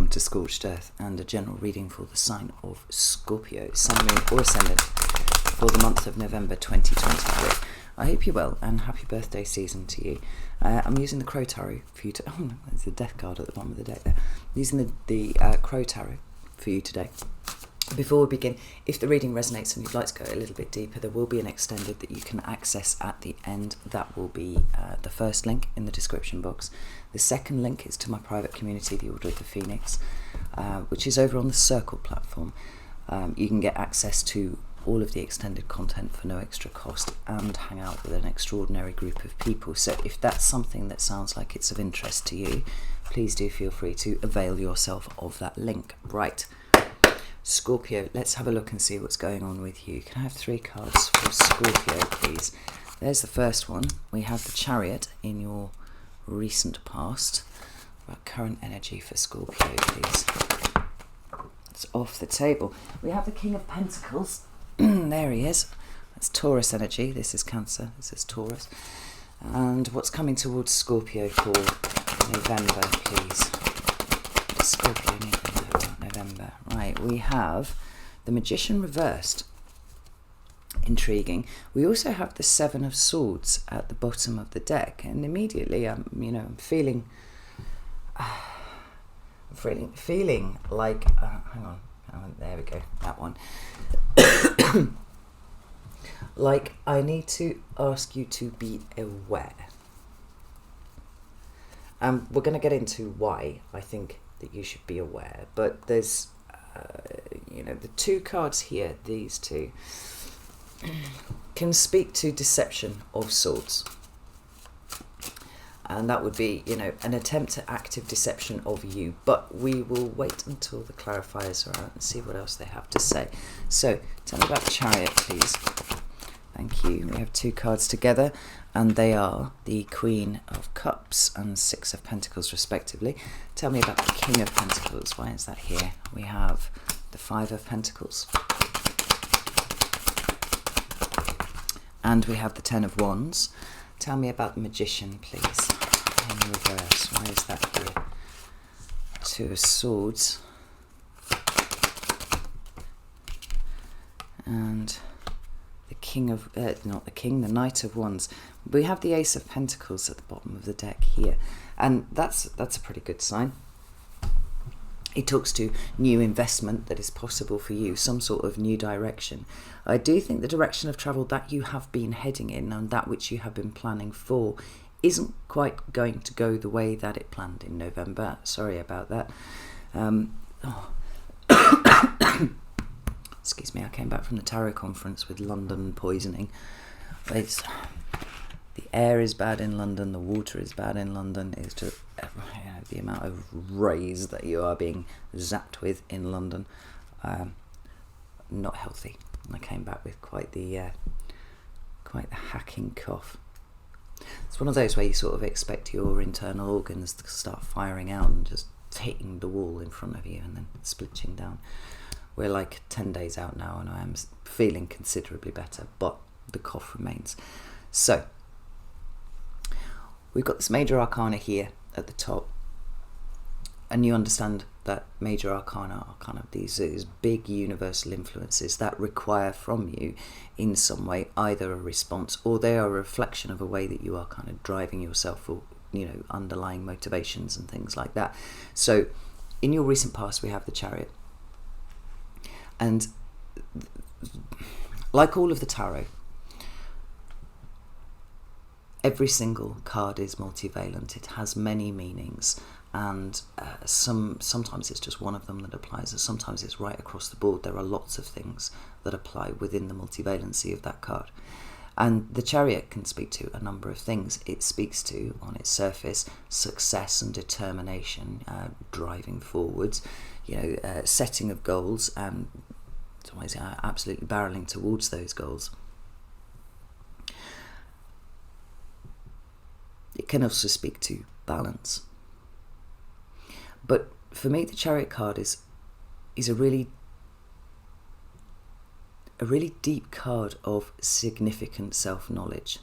welcome to Scorched Earth and a general reading for the sign of Scorpio, Sun, Moon or Ascendant for the month of November 2023. I hope you're well and happy birthday season to you. I'm using the Crow Tarot for you to... Oh no, there's the Death card at the bottom of the deck there. I'm using the Crow Tarot for you today. Before we begin, if the reading resonates and you'd like to go a little bit deeper, there will be an extended that you can access at the end. That will be the first link in the description box. The second link is to my private community, the Order of the Phoenix, which is over on the Circle platform. You can get access to all of the extended content for no extra cost and hang out with an extraordinary group of people. So if that's something that sounds like it's of interest to you, please do feel free to avail yourself of that link. Right. Scorpio, let's have a look and see what's going on with you. Can I have 3 cards for Scorpio, please? There's the first one. We have the Chariot in your recent past. About current energy for Scorpio, please. It's off the table. We have the King of Pentacles. There he is. That's Taurus energy. This is Cancer. This is Taurus. And what's coming towards Scorpio for November, please? Scorpio, November. Right, we have the Magician reversed. Intriguing. We also have the Seven of Swords at the bottom of the deck, and immediately I'm feeling like hang on, there we go, that one. Like I need to ask you to be aware. We're going to get into why I think that you should be aware, but there's the 2 cards here, these 2 can speak to deception of sorts, and that would be an attempt at active deception of you, but we will wait until the clarifiers are out and see what else they have to say. So tell me about the Chariot, please. Thank you. We have 2 cards together, and they are the Queen of Cups and 6 of Pentacles respectively. Tell me about the King of Pentacles. Why is that here? We have the 5 of Pentacles. And we have the 10 of Wands. Tell me about the Magician, please. In reverse. Why is that here? 2 of Swords. And the King of... not the King, the Knight of Wands. We have the Ace of Pentacles at the bottom of the deck here. And that's a pretty good sign. It talks to new investment that is possible for you, some sort of new direction. I do think the direction of travel that you have been heading in and that which you have been planning for isn't quite going to go the way that it planned in November. Sorry about that. Excuse me, I came back from the tarot conference with London poisoning. The air is bad in London, the water is bad in London. It's just the amount of rays that you are being zapped with in London. Not healthy. I came back with quite the hacking cough. It's one of those where you sort of expect your internal organs to start firing out and just hitting the wall in front of you and then splitting down. We're like 10 days out now and I am feeling considerably better, but the cough remains. So, we've got this major arcana here at the top, and you understand that major arcana are kind of these big universal influences that require from you in some way either a response or they are a reflection of a way that you are kind of driving yourself or underlying motivations and things like that. So in your recent past we have the Chariot, and like all of the tarot, every single card is multivalent. It has many meanings, and sometimes it's just one of them that applies, and sometimes it's right across the board. There are lots of things that apply within the multivalency of that card. And the Chariot can speak to a number of things. It speaks to, on its surface, success and determination, driving forwards, setting of goals, and always absolutely barreling towards those goals. It can also speak to balance. But for me, the Chariot card is a really deep card of significant self-knowledge,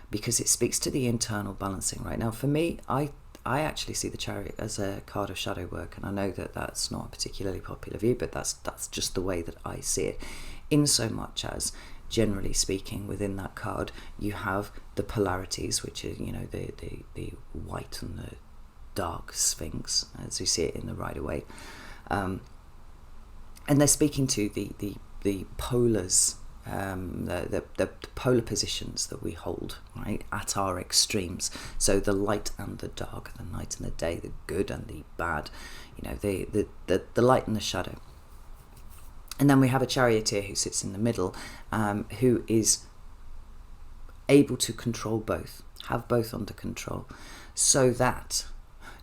because it speaks to the internal balancing. Right now, for me, I I actually see the Chariot as a card of shadow work, and I know that that's not a particularly popular view, but that's just the way that I see it, in so much as, generally speaking, within that card you have the polarities, which are, you know, the white and the dark Sphinx, as we see it in the Rider-Waite, and they're speaking to the polars, the polar positions that we hold, right, at our extremes. So the light and the dark, the night and the day, the good and the bad, you know, the light and the shadow. And then we have a charioteer who sits in the middle, who is able to control both, have both under control, so that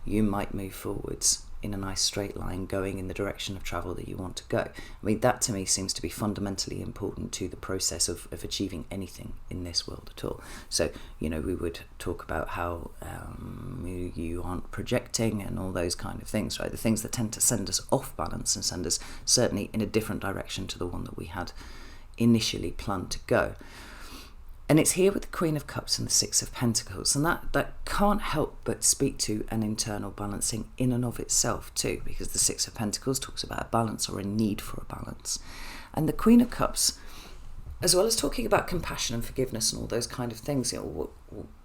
you might move forwards in a nice straight line, going in the direction of travel that you want to go. I mean, that to me seems to be fundamentally important to the process of achieving anything in this world at all. So, you know, we would talk about how you aren't projecting and all those kind of things, right? The things that tend to send us off balance and send us certainly in a different direction to the one that we had initially planned to go. And it's here with the Queen of Cups and the Six of Pentacles, and that can't help but speak to an internal balancing in and of itself too, because the Six of Pentacles talks about a balance or a need for a balance. And the Queen of Cups, as well as talking about compassion and forgiveness and all those kind of things, you know,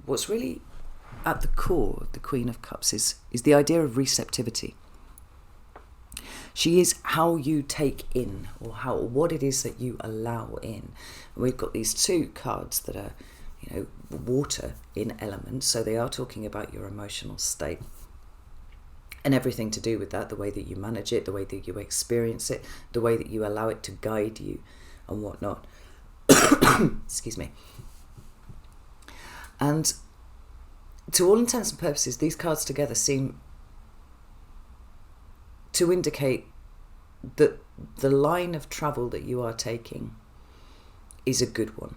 what's really at the core of the Queen of Cups is the idea of receptivity. She is how you take in, or what it is that you allow in. And we've got these two cards that are, you know, water in element, so they are talking about your emotional state and everything to do with that, the way that you manage it, the way that you experience it, the way that you allow it to guide you and whatnot. Excuse me. And to all intents and purposes, these cards together seem to indicate that the line of travel that you are taking is a good one.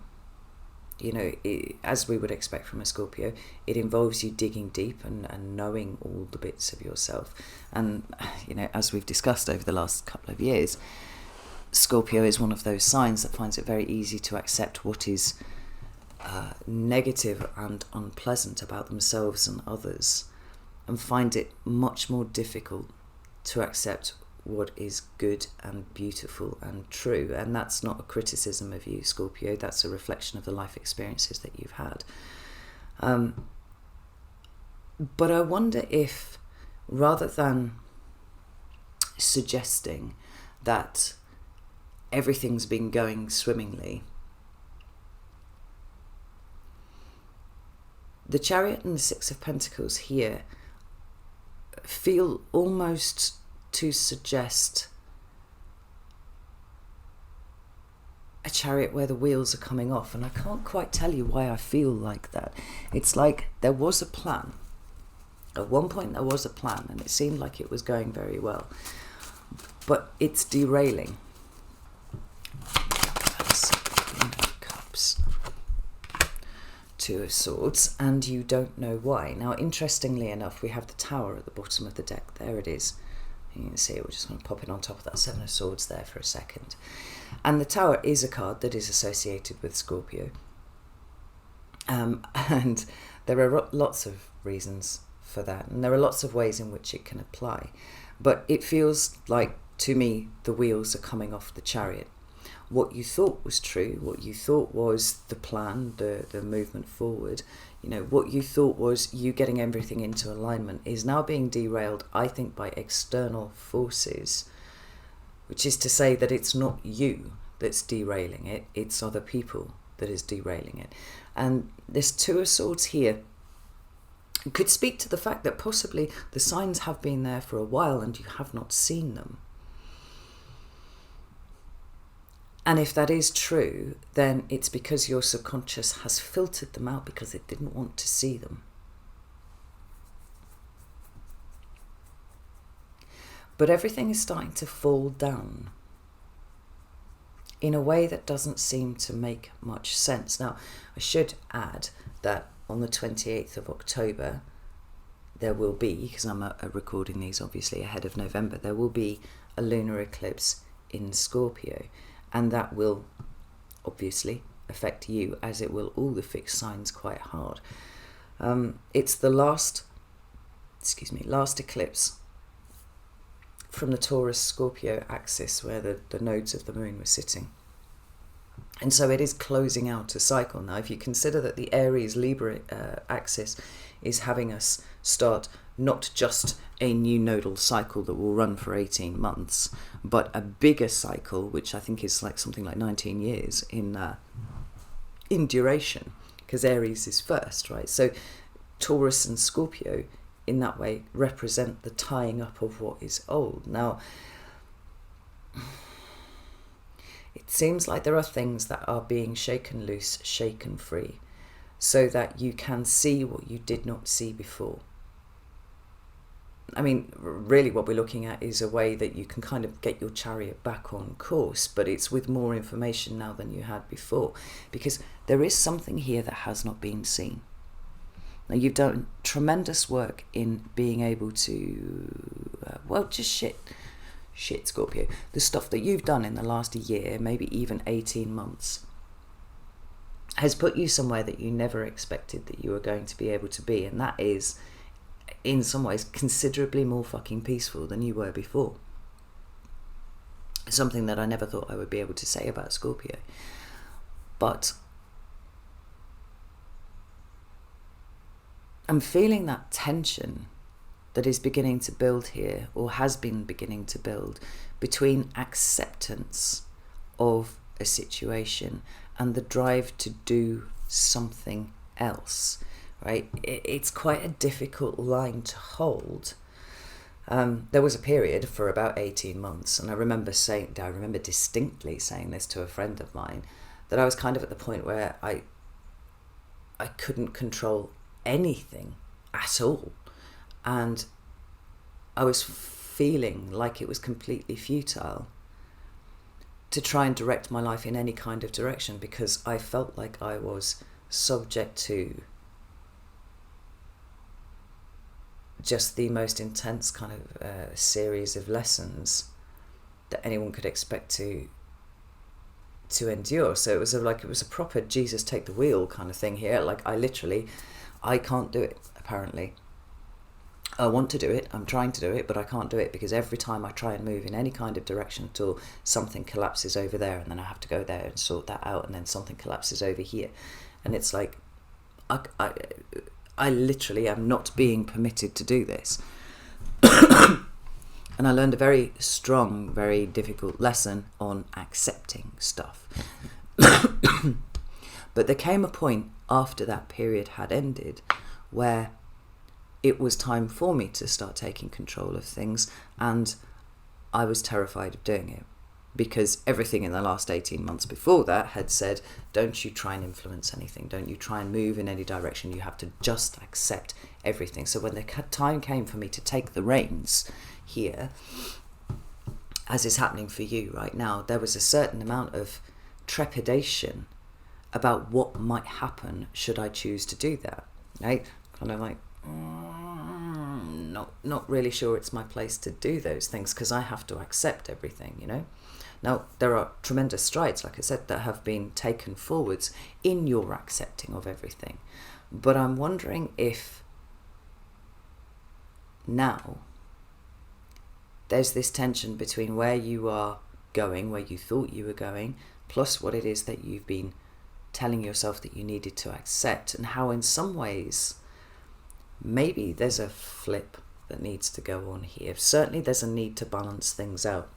You know, as we would expect from a Scorpio, it involves you digging deep and knowing all the bits of yourself. And, you know, as we've discussed over the last couple of years, Scorpio is one of those signs that finds it very easy to accept what is negative and unpleasant about themselves and others, and find it much more difficult to accept what is good and beautiful and true. And that's not a criticism of you, Scorpio, that's a reflection of the life experiences that you've had. But I wonder if, rather than suggesting that everything's been going swimmingly, the Chariot and the Six of Pentacles here feel almost to suggest a chariot where the wheels are coming off, and I can't quite tell you why I feel like that. It's like there was a plan. At one point there was a plan, and it seemed like it was going very well, but it's derailing. That's Queen of Cups, Two of Swords, and you don't know why. Now, interestingly enough, we have the Tower at the bottom of the deck. There it is. You can see it. We're just going to pop it on top of that Seven of Swords there for a second. And the Tower is a card that is associated with Scorpio. And there are lots of reasons for that, and there are lots of ways in which it can apply. But it feels like, to me, the wheels are coming off the chariot. What you thought was true, what you thought was the plan, the movement forward, you know, what you thought was you getting everything into alignment, is now being derailed, I think, by external forces, which is to say that it's not you that's derailing it, it's other people that is derailing it. And this Two of Swords here could speak to the fact that possibly the signs have been there for a while and you have not seen them. And if that is true, then it's because your subconscious has filtered them out because it didn't want to see them. But everything is starting to fall down in a way that doesn't seem to make much sense. Now, I should add that on the 28th of October, there will be, because I'm recording these obviously ahead of November, there will be a lunar eclipse in Scorpio. And that will obviously affect you, as it will all the fixed signs, quite hard. It's the last last eclipse from the Taurus-Scorpio axis where the nodes of the moon were sitting. And so it is closing out a cycle. Now, if you consider that the Aries-Libra axis is having us start not just a new nodal cycle that will run for 18 months, but a bigger cycle, which I think is like something like 19 years in duration, because Aries is first, right? So Taurus and Scorpio, in that way, represent the tying up of what is old. Now, it seems like there are things that are being shaken loose, shaken free, so that you can see what you did not see before. I mean, really what we're looking at is a way that you can kind of get your chariot back on course, but it's with more information now than you had before, because there is something here that has not been seen. Now, you've done tremendous work in being able to, shit, Scorpio. The stuff that you've done in the last year, maybe even 18 months, has put you somewhere that you never expected that you were going to be able to be. And that is, in some ways, considerably more fucking peaceful than you were before. Something that I never thought I would be able to say about Scorpio. But I'm feeling that tension that is beginning to build here, or has been beginning to build, between acceptance of a situation and the drive to do something else, right? It's quite a difficult line to hold. There was a period for about 18 months, and I remember distinctly saying this to a friend of mine, that I was kind of at the point where I couldn't control anything at all, and I was feeling like it was completely futile to try and direct my life in any kind of direction, because I felt like I was subject to just the most intense kind of series of lessons that anyone could expect to endure. So it was a proper Jesus take the wheel kind of thing here. Like, I can't do it, apparently. I want to do it, I'm trying to do it, but I can't do it, because every time I try and move in any kind of direction at all, something collapses over there, and then I have to go there and sort that out, and then something collapses over here. And it's like, I literally am not being permitted to do this. And I learned a very strong, very difficult lesson on accepting stuff. But there came a point after that period had ended where it was time for me to start taking control of things, and I was terrified of doing it, because everything in the last 18 months before that had said, don't you try and influence anything, don't you try and move in any direction, you have to just accept everything. So when the time came for me to take the reins here, as is happening for you right now, there was a certain amount of trepidation about what might happen should I choose to do that, right? Kind of like, not really sure it's my place to do those things, because I have to accept everything, you know. Now, there are tremendous strides, like I said, that have been taken forwards in your accepting of everything, but I'm wondering if now there's this tension between where you are going, where you thought you were going, plus what it is that you've been telling yourself that you needed to accept, and how in some ways maybe there's a flip that needs to go on here. Certainly there's a need to balance things out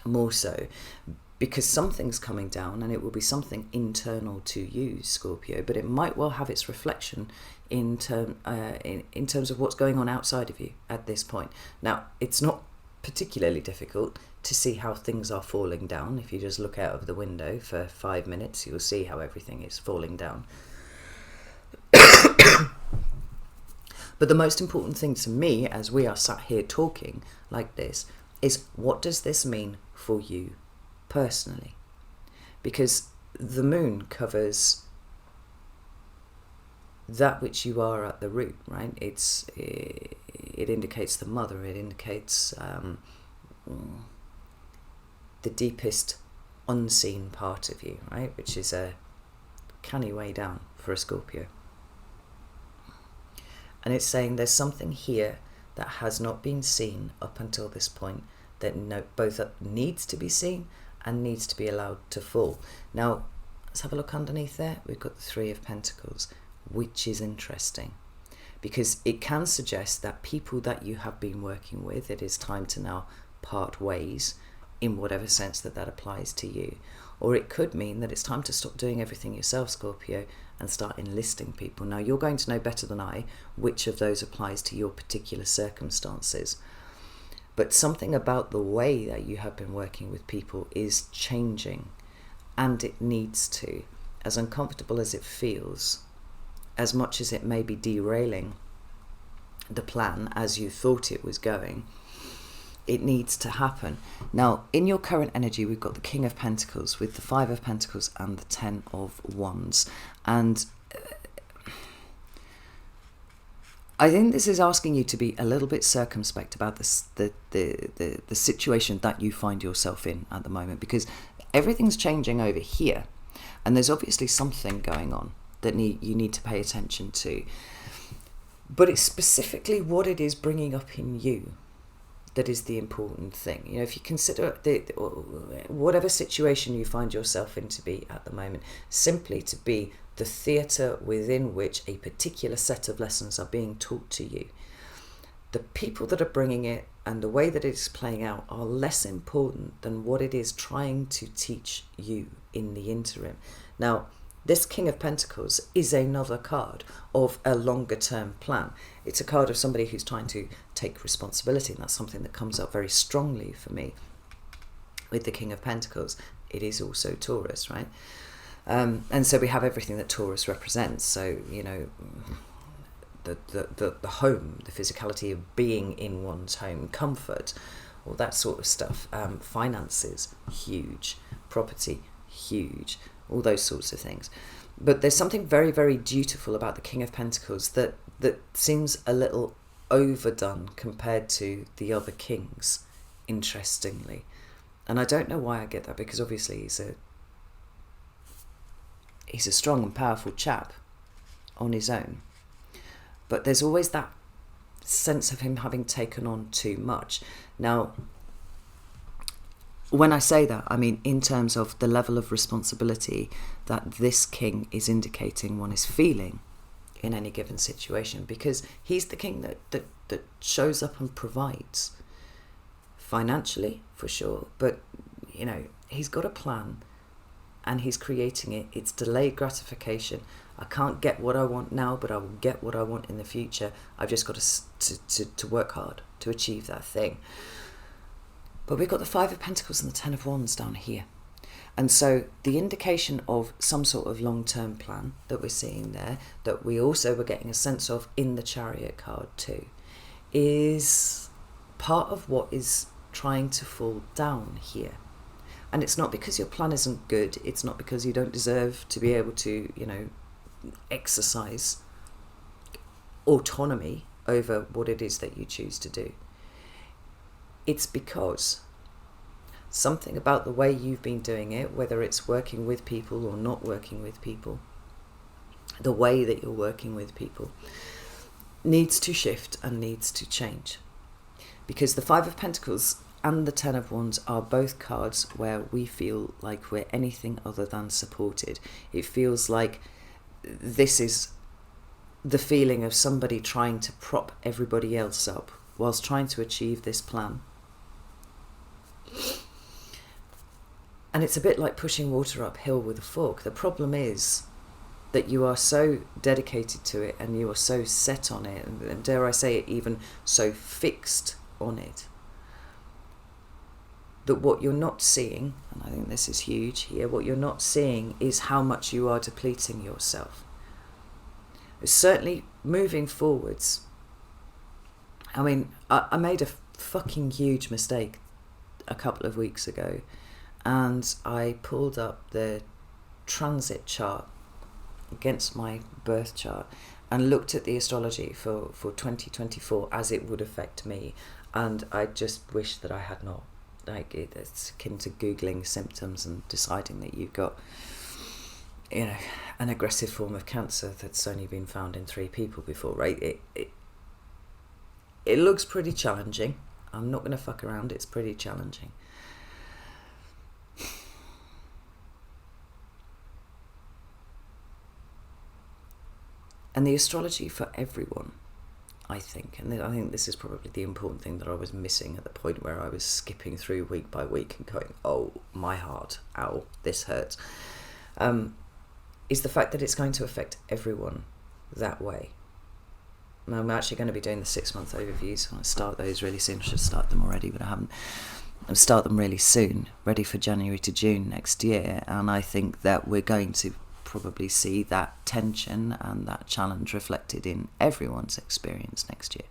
more so, because something's coming down, and it will be something internal to you, Scorpio, but it might well have its reflection in terms of what's going on outside of you at this point. Now, it's not particularly difficult to see how things are falling down. If you just look out of the window for 5 minutes, you'll see how everything is falling down. But the most important thing to me, as we are sat here talking like this, is what does this mean for you personally? Because the moon covers that which you are at the root, right? It indicates the mother, it indicates the deepest unseen part of you, right? Which is a canny way down for a Scorpio. And it's saying there's something here that has not been seen up until this point that both needs to be seen and needs to be allowed to fall. Now, let's have a look underneath there. We've got the Three of Pentacles, which is interesting because it can suggest that people that you have been working with, it is time to now part ways in whatever sense that applies to you. Or it could mean that it's time to stop doing everything yourself, Scorpio, and start enlisting people. Now, you're going to know better than I which of those applies to your particular circumstances. But something about the way that you have been working with people is changing, and it needs to. As uncomfortable as it feels, as much as it may be derailing the plan as you thought it was going, it needs to happen. Now, in your current energy, we've got the King of Pentacles with the Five of Pentacles and the Ten of Wands. And I think this is asking you to be a little bit circumspect about the situation that you find yourself in at the moment, because everything's changing over here, and there's obviously something going on that you need to pay attention to. But it's specifically what it is bringing up in you that is the important thing. You know, if you consider whatever situation you find yourself in to be at the moment, simply to be the theatre within which a particular set of lessons are being taught to you. The people that are bringing it and the way that it is playing out are less important than what it is trying to teach you in the interim. Now, this King of Pentacles is another card of a longer term plan. It's a card of somebody who's trying to take responsibility, and that's something that comes up very strongly for me with the King of Pentacles. It is also Taurus, right? And so we have everything that Taurus represents. So, you know, the home, the physicality of being in one's home, comfort, all that sort of stuff. Finances, huge. Property, huge. All those sorts of things. But there's something very, very dutiful about the King of Pentacles that seems a little overdone compared to the other kings, interestingly. And I don't know why I get that, because obviously he's a strong and powerful chap on his own. But there's always that sense of him having taken on too much. Now, when I say that, I mean in terms of the level of responsibility that this king is indicating one is feeling in any given situation, because he's the king that shows up and provides financially, for sure, but you know, he's got a plan and he's creating it. It's delayed gratification. I can't get what I want now, but I will get what I want in the future. I've just got to work hard to achieve that thing. But we've got the Five of Pentacles and the Ten of Wands down here. And so the indication of some sort of long-term plan that we're seeing there, that we also were getting a sense of in the Chariot card too, is part of what is trying to fall down here. And it's not because your plan isn't good. It's not because you don't deserve to be able to, you know, exercise autonomy over what it is that you choose to do. It's because something about the way you've been doing it, whether it's working with people or not working with people, the way that you're working with people needs to shift and needs to change. Because the Five of Pentacles and the Ten of Wands are both cards where we feel like we're anything other than supported. It feels like this is the feeling of somebody trying to prop everybody else up whilst trying to achieve this plan. And it's a bit like pushing water uphill with a fork. The problem is that you are so dedicated to it and you are so set on it, and dare I say it, even so fixed on it, that what you're not seeing, and I think this is huge here, what you're not seeing is how much you are depleting yourself. Certainly moving forwards, I mean, I made a fucking huge mistake a couple of weeks ago, and I pulled up the transit chart against my birth chart and looked at the astrology for 2024 as it would affect me, and I just wish that I had not. Like, it's akin to Googling symptoms and deciding that you've got an aggressive form of cancer that's only been found in 3 people before, right? It looks pretty challenging. I'm not going to fuck around. It's pretty challenging. And the astrology for everyone, I think, and I think this is probably the important thing that I was missing at the point where I was skipping through week by week and going, oh, my heart, ow, this hurts, is the fact that it's going to affect everyone that way. I'm actually going to be doing the 6-month overviews. I'll start those really soon. I should start them already, but I haven't. I'll start them really soon, ready for January to June next year. And I think that we're going to probably see that tension and that challenge reflected in everyone's experience next year.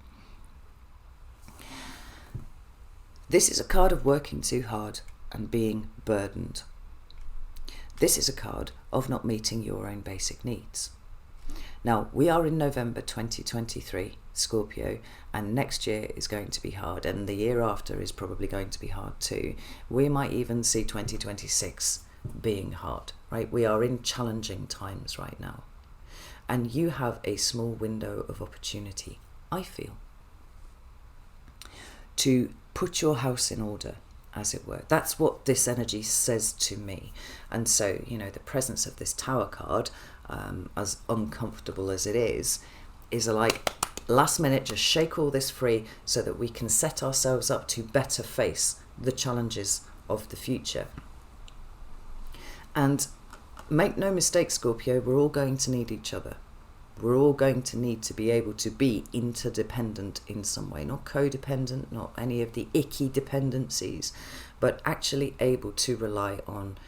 This is a card of working too hard and being burdened. This is a card of not meeting your own basic needs. Now, we are in November 2023, Scorpio, and next year is going to be hard, and the year after is probably going to be hard too. We might even see 2026 being hard, right? We are in challenging times right now. And you have a small window of opportunity, I feel, to put your house in order, as it were. That's what this energy says to me. And so, the presence of this Tower card, as uncomfortable as it is like last minute, just shake all this free so that we can set ourselves up to better face the challenges of the future. And make no mistake, Scorpio, we're all going to need each other. We're all going to need to be able to be interdependent in some way, not codependent, not any of the icky dependencies, but actually able to rely on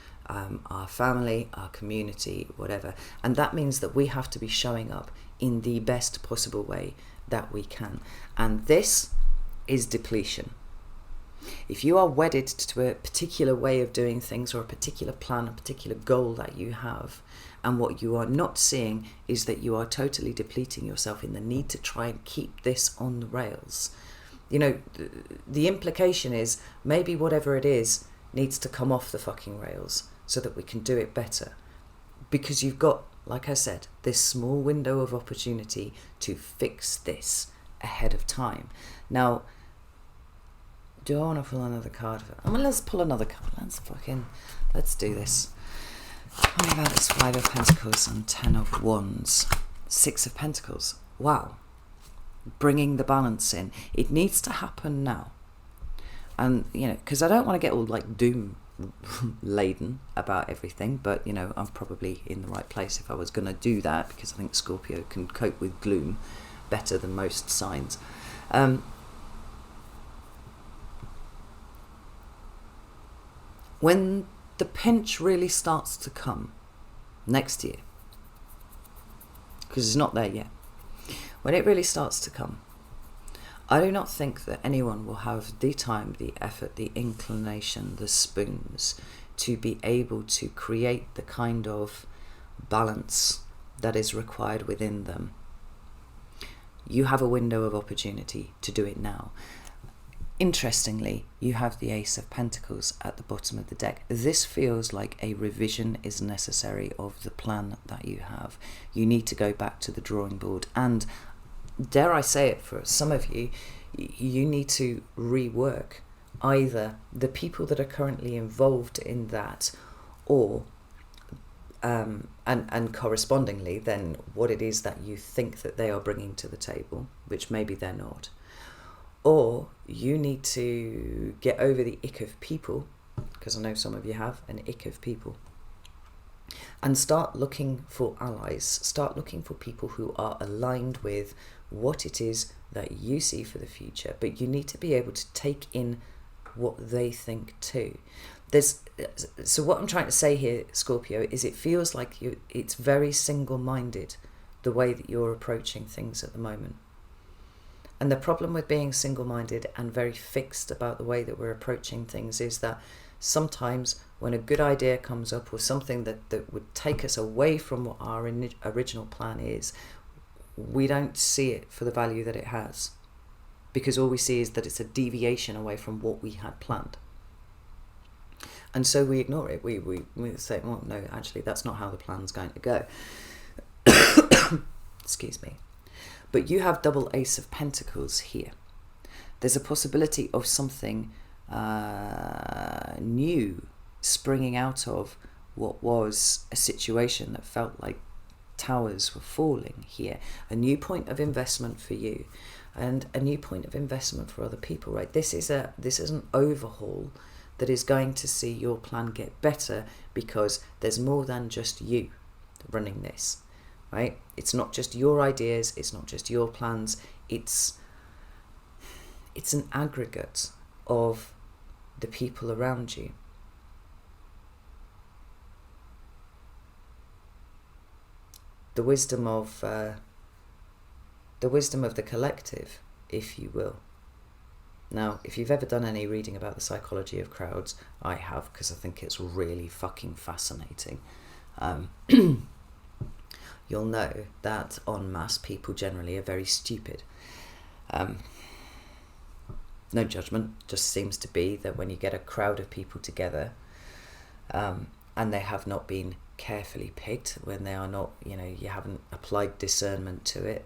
our family, our community, whatever. And that means that we have to be showing up in the best possible way that we can. And this is depletion. If you are wedded to a particular way of doing things or a particular plan, a particular goal that you have, and what you are not seeing is that you are totally depleting yourself in the need to try and keep this on the rails. The implication is maybe whatever it is needs to come off the fucking rails so that we can do it better. Because you've got, like I said, this small window of opportunity to fix this ahead of time. Now, do I want to pull another card? Let's pull another card. Let's do this. Tell me about this 5 of Pentacles and 10 of Wands. 6 of Pentacles. Wow. Bringing the balance in. It needs to happen now. And, because I don't want to get all doom laden about everything, but, I'm probably in the right place if I was going to do that, because I think Scorpio can cope with gloom better than most signs. When the pinch really starts to come next year, because it's not there yet, when it really starts to come, I do not think that anyone will have the time, the effort, the inclination, the spoons to be able to create the kind of balance that is required within them. You have a window of opportunity to do it now. Interestingly, you have the Ace of Pentacles at the bottom of the deck. This feels like a revision is necessary of the plan that you have. You need to go back to the drawing board, and dare I say it, for some of you, you need to rework either the people that are currently involved in that, or and correspondingly then what it is that you think that they are bringing to the table, which maybe they're not. Or you need to get over the ick of people, because I know some of you have an ick of people, and start looking for allies, start looking for people who are aligned with what it is that you see for the future. But you need to be able to take in what they think too. So what I'm trying to say here, Scorpio, is it feels like it's very single-minded, the way that you're approaching things at the moment. And the problem with being single-minded and very fixed about the way that we're approaching things is that sometimes when a good idea comes up, or something that would take us away from what our original plan is, we don't see it for the value that it has, because all we see is that it's a deviation away from what we had planned. And so we ignore it. We say, well, no, actually, that's not how the plan's going to go. Excuse me. But you have double Ace of Pentacles here. There's a possibility of something new springing out of what was a situation that felt like towers were falling here. A new point of investment for you, and a new point of investment for other people, right? This is an overhaul that is going to see your plan get better, because there's more than just you running this, right? It's not just your ideas, it's not just your plans, it's an aggregate of the people around you. The wisdom of the collective, if you will. Now, if you've ever done any reading about the psychology of crowds, I have, because I think it's really fucking fascinating. You'll know that en masse people generally are very stupid. No judgment, just seems to be that when you get a crowd of people together, and they have not been carefully picked, when they are not, you haven't applied discernment to it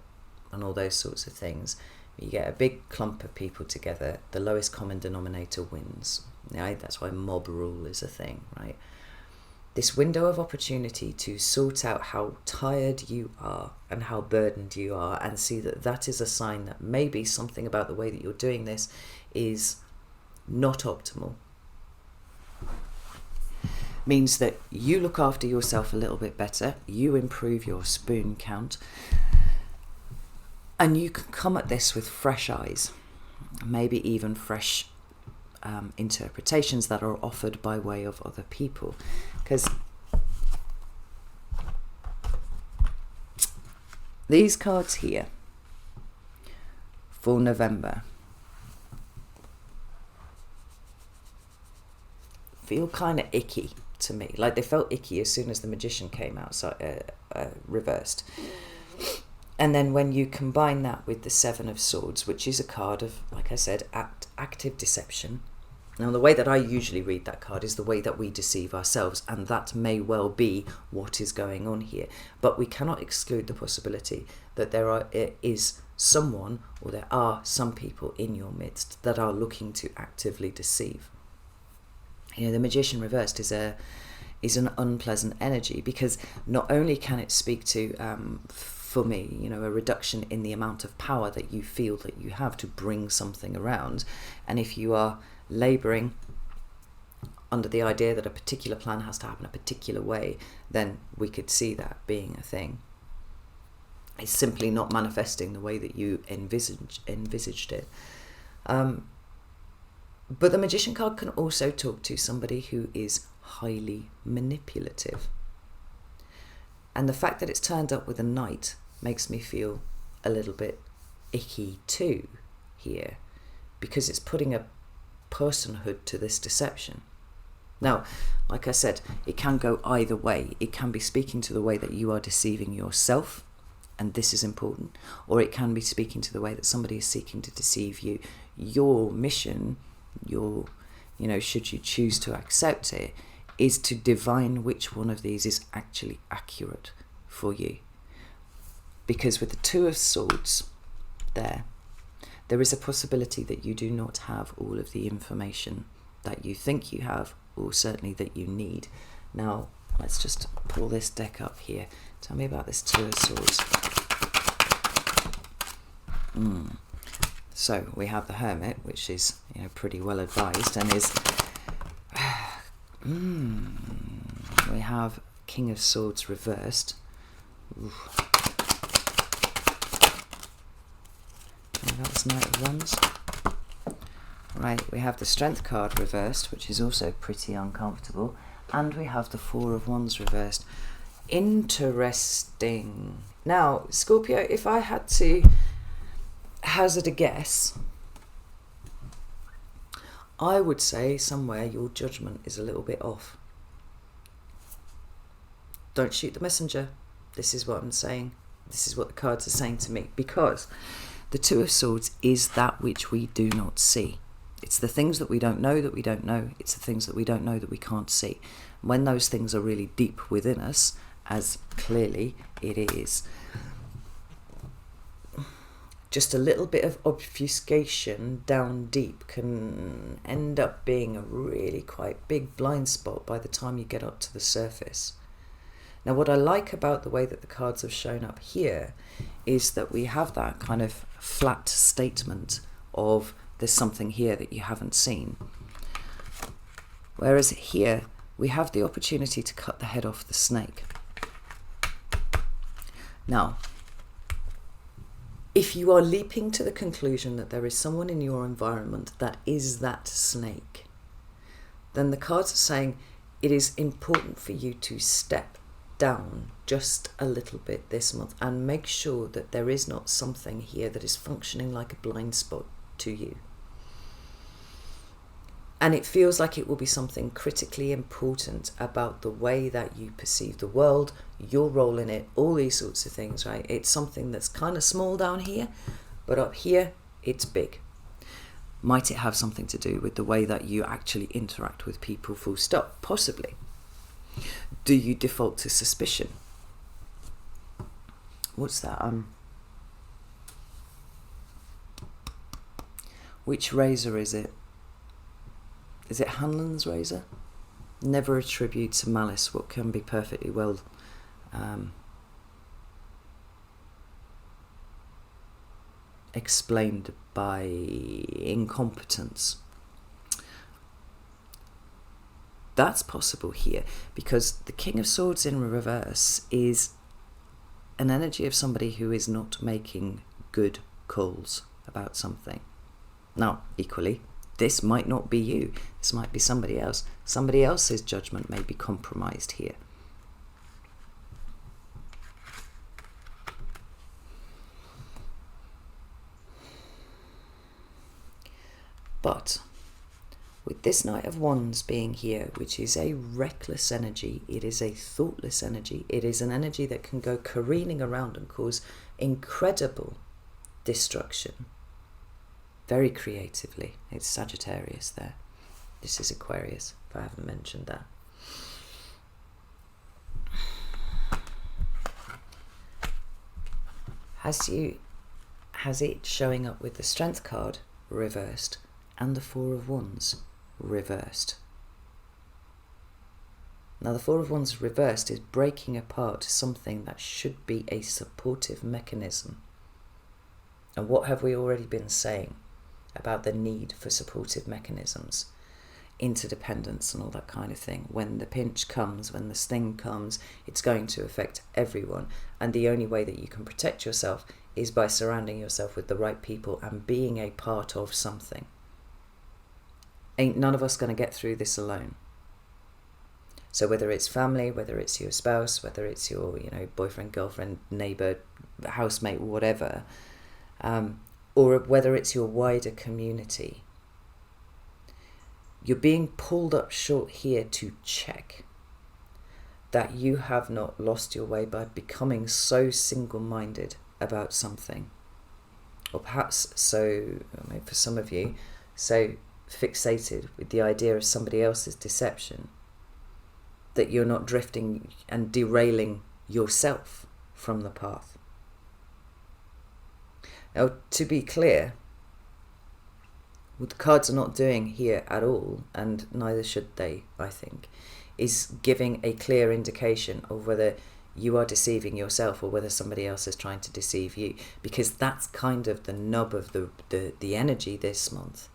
and all those sorts of things, you get a big clump of people together, the lowest common denominator wins, right? That's why mob rule is a thing, right? This window of opportunity to sort out how tired you are and how burdened you are, and see that that is a sign that maybe something about the way that you're doing this is not optimal, means that you look after yourself a little bit better, you improve your spoon count, and you can come at this with fresh eyes, maybe even fresh interpretations that are offered by way of other people. Because these cards here for November feel kind of icky to me. Like, they felt icky as soon as the Magician came out, so reversed. And then when you combine that with the Seven of Swords, which is a card of, like I said, active deception. Now, the way that I usually read that card is the way that we deceive ourselves, and that may well be what is going on here. But we cannot exclude the possibility that there is someone, or there are some people in your midst that are looking to actively deceive. The Magician reversed is an unpleasant energy, because not only can it speak to, for me, a reduction in the amount of power that you feel that you have to bring something around, and if you are labouring under the idea that a particular plan has to happen a particular way, then we could see that being a thing. It's simply not manifesting the way that you envisaged it. But the Magician card can also talk to somebody who is highly manipulative. And the fact that it's turned up with a Knight makes me feel a little bit icky too here, because it's putting a personhood to this deception. Now, like I said, it can go either way. It can be speaking to the way that you are deceiving yourself, and this is important, or it can be speaking to the way that somebody is seeking to deceive you. Your mission, should you choose to accept it, is to divine which one of these is actually accurate for you. Because with the Two of Swords there is a possibility that you do not have all of the information that you think you have, or certainly that you need. Now, let's just pull this deck up here. Tell me about this Two of Swords. So we have the Hermit, which is pretty well advised, and is we have King of Swords reversed. That's Knight of Wands. Right, we have the Strength card reversed, which is also pretty uncomfortable, and we have the Four of Wands reversed. Interesting. Now, Scorpio, if I had to hazard a guess, I would say somewhere your judgment is a little bit off. Don't shoot the messenger. This is what I'm saying. This is what the cards are saying to me, because the Two of Swords is that which we do not see. It's the things that we don't know that we don't know. It's the things that we don't know that we can't see. When those things are really deep within us, as clearly it is, just a little bit of obfuscation down deep can end up being a really quite big blind spot by the time you get up to the surface. Now, what I like about the way that the cards have shown up here is that we have that kind of flat statement of there's something here that you haven't seen. Whereas here, we have the opportunity to cut the head off the snake. Now, if you are leaping to the conclusion that there is someone in your environment that is that snake, then the cards are saying it is important for you to step down just a little bit this month and make sure that there is not something here that is functioning like a blind spot to you. And it feels like it will be something critically important about the way that you perceive the world, your role in it, all these sorts of things, right? It's something that's kind of small down here, but up here, it's big. Might it have something to do with the way that you actually interact with people, full stop? Possibly. Do you default to suspicion? What's that? Which razor is it? Is it Hanlon's razor? Never attribute to malice what can be perfectly well explained by incompetence. That's possible here because the King of Swords in reverse is an energy of somebody who is not making good calls about something. Now, equally, this might not be you. This might be somebody else. Somebody else's judgment may be compromised here. But with this Knight of Wands being here, which is a reckless energy, it is a thoughtless energy, it is an energy that can go careening around and cause incredible destruction. Very creatively. It's Sagittarius there. This is Aquarius, if I haven't mentioned that. Has it showing up with the Strength card reversed and the Four of Wands reversed. Now the Four of Wands reversed is breaking apart something that should be a supportive mechanism. And what have we already been saying about the need for supportive mechanisms? Interdependence and all that kind of thing. When the pinch comes, when the sting comes, it's going to affect everyone. And the only way that you can protect yourself is by surrounding yourself with the right people and being a part of something. Ain't none of us going to get through this alone. So whether it's family, whether it's your spouse, whether it's your boyfriend, girlfriend, neighbour, housemate, whatever, or whether it's your wider community, you're being pulled up short here to check that you have not lost your way by becoming so single-minded about something. Or perhaps so, for some of you, so fixated with the idea of somebody else's deception that you're not drifting and derailing yourself from the path. Now, to be clear, what the cards are not doing here at all, and neither should they, I think, is giving a clear indication of whether you are deceiving yourself or whether somebody else is trying to deceive you, because that's kind of the nub of the energy this month.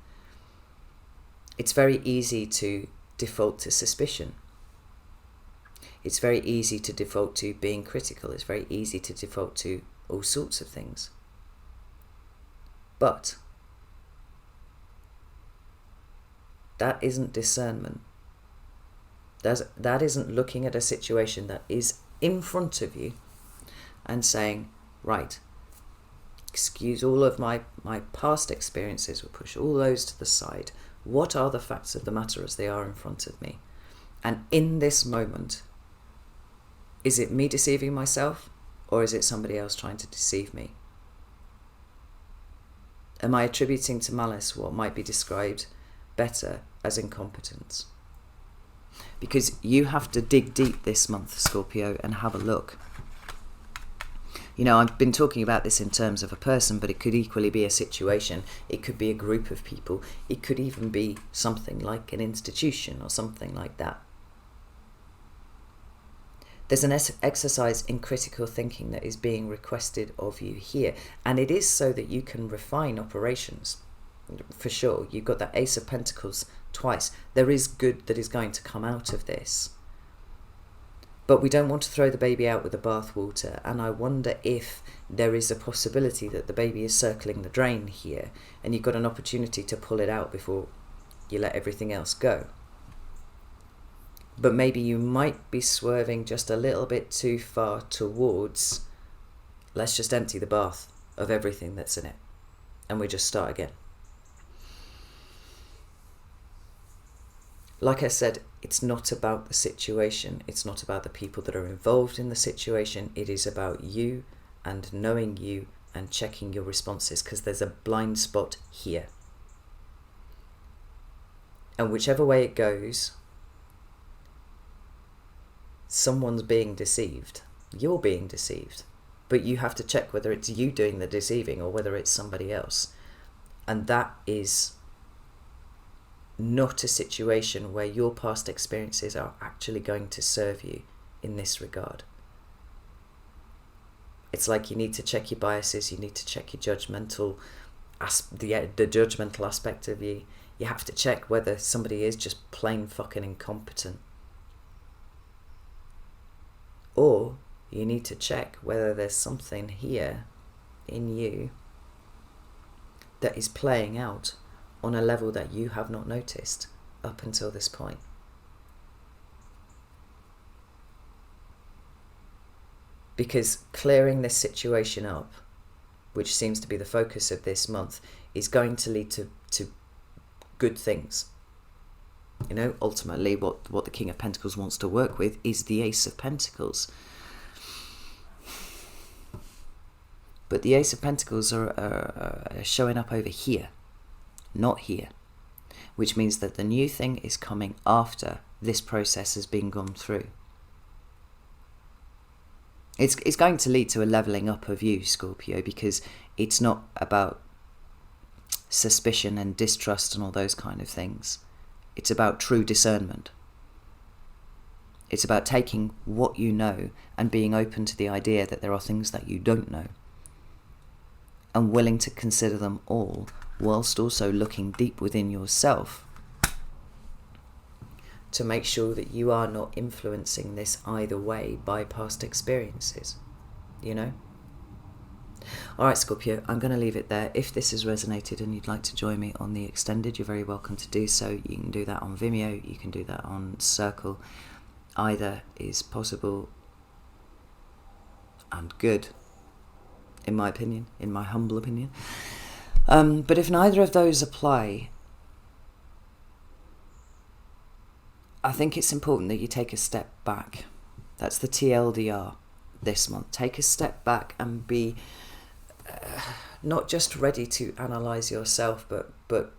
It's very easy to default to suspicion. It's very easy to default to being critical. It's very easy to default to all sorts of things. But that isn't discernment. That isn't looking at a situation that is in front of you and saying, right, excuse all of my past experiences, we'll push all those to the side. What are the facts of the matter as they are in front of me? And in this moment, is it me deceiving myself, or is it somebody else trying to deceive me? Am I attributing to malice what might be described better as incompetence. Because you have to dig deep this month, Scorpio, and have a look. You know, I've been talking about this in terms of a person, but it could equally be a situation. It could be a group of people. It could even be something like an institution or something like that. There's an exercise in critical thinking that is being requested of you here. And it is so that you can refine operations. For sure. You've got that Ace of Pentacles twice. There is good that is going to come out of this. But we don't want to throw the baby out with the bathwater. And I wonder if there is a possibility that the baby is circling the drain here. And you've got an opportunity to pull it out before you let everything else go. But maybe you might be swerving just a little bit too far towards, let's just empty the bath of everything that's in it. And we just start again. Like I said, it's not about the situation. It's not about the people that are involved in the situation. It is about you and knowing you and checking your responses, because there's a blind spot here. And whichever way it goes, someone's being deceived. You're being deceived. But you have to check whether it's you doing the deceiving or whether it's somebody else. And that is not a situation where your past experiences are actually going to serve you in this regard. It's like you need to check your biases, you need to check your judgmental, the judgmental aspect of you. You have to check whether somebody is just plain fucking incompetent. Or you need to check whether there's something here in you that is playing out on a level that you have not noticed up until this point. Because clearing this situation up, which seems to be the focus of this month, is going to lead to good things. You know, ultimately what the King of Pentacles wants to work with is the Ace of Pentacles. But the Ace of Pentacles are showing up over here, not here. Which means that the new thing is coming after this process has been gone through. It's going to lead to a levelling up of you, Scorpio, because it's not about suspicion and distrust and all those kind of things. It's about true discernment. It's about taking what you know and being open to the idea that there are things that you don't know, and willing to consider them all, whilst also looking deep within yourself to make sure that you are not influencing this either way by past experiences, you know? Alright, Scorpio, I'm going to leave it there. If this has resonated and you'd like to join me on the extended, you're very welcome to do so. You can do that on Vimeo, you can do that on Circle. Either is possible and good, in my opinion, in my humble opinion. But if neither of those apply, I think it's important that you take a step back. That's the TLDR this month. Take a step back and be not just ready to analyse yourself, but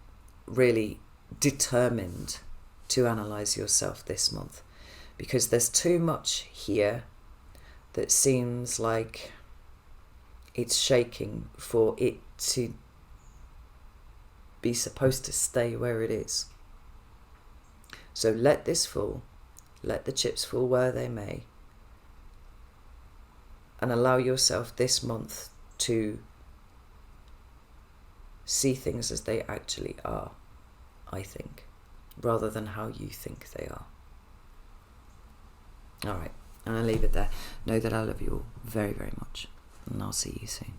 really determined to analyse yourself this month. Because there's too much here that seems like it's shaking for it to be supposed to stay where it is. So let this fall, let the chips fall where they may, and allow yourself this month to see things as they actually are, I think, rather than how you think they are. Alright, and I'll leave it there. Know that I love you all very, very much, and I'll see you soon.